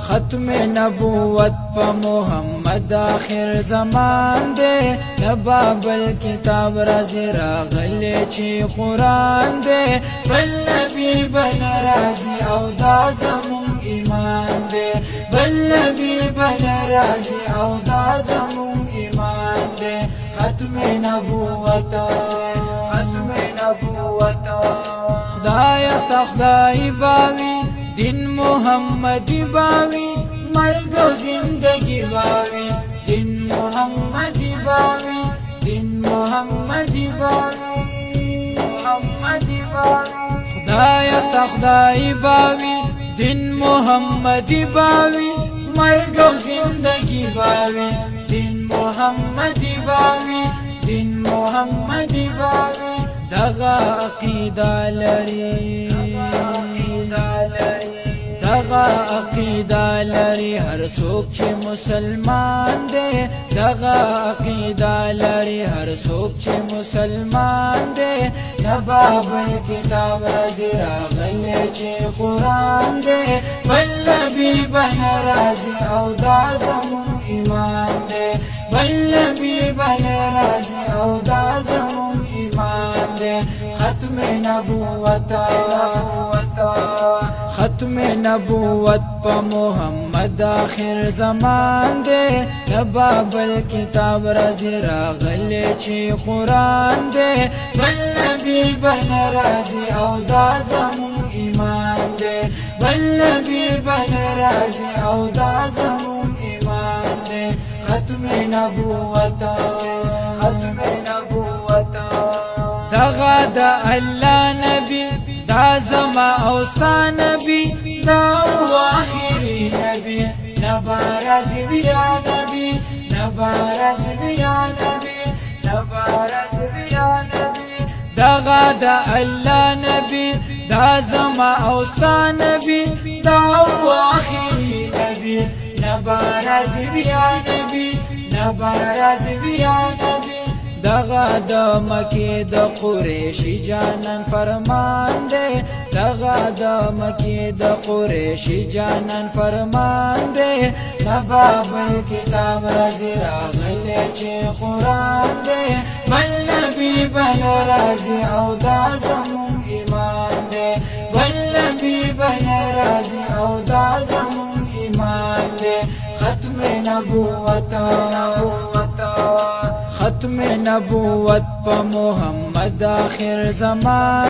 ختم نبوت پا محمد آخر زمان دے نبابل کتاب رازی راغلی چی قرآن دے بل نبی بن رازی او دا زمون ایمان دے بل نبی بن رازی او دا زمون ایمان دے ختم نبوت خدای است خدای باوی دین محمدی باوی مرگ و زندگی باوی دین محمدی باوی دین محمدی باوی خدای است خدای باوی دین محمدی باوی مرگ و زندگی باوی دین محمدی باوی دین محمدی باوی دغا عقیده لري دغا عقیده لري هر څوک چې مسلمان دی دغا عقیده لري هر څوک چې مسلمان دی نبابل کتاب رازی راغلی چې قرآن دی بل نبی بن رازی او دا زمون ایمان دی بل نبی بن رازی او دا زمون ایمان دے ختم نبوت پا محمد آخر زمان دے نبابل کتاب رازی راغلی چی قرآن دے بل نبی بن رازی او دا زمون ایمان دے بل نبی بن رازی او دا زمون ایمان دے ختم نبوت دغا دا اللہ نبی دا زما اوستا نبی دا آخری نبی نبارز بیا نبی نبارز بیا نبی نبارز بیا نبی دغا دا اللہ نبی دا زما اوستا نبی دا آخری نبی نبارز بیا نبی نبارز بیا نبی دغا د مکی د قریشی جانان فرمان دے دغا د مکی د قریشی جانان فرمان دے نبابل کتاب رازی راغلی چی قرآن دے بل نبی بن رازی او دا زمون ایمان دے بل نبی بن رازی او دا زمون ایمان دے ختم نبوت پا محمد آخر زمان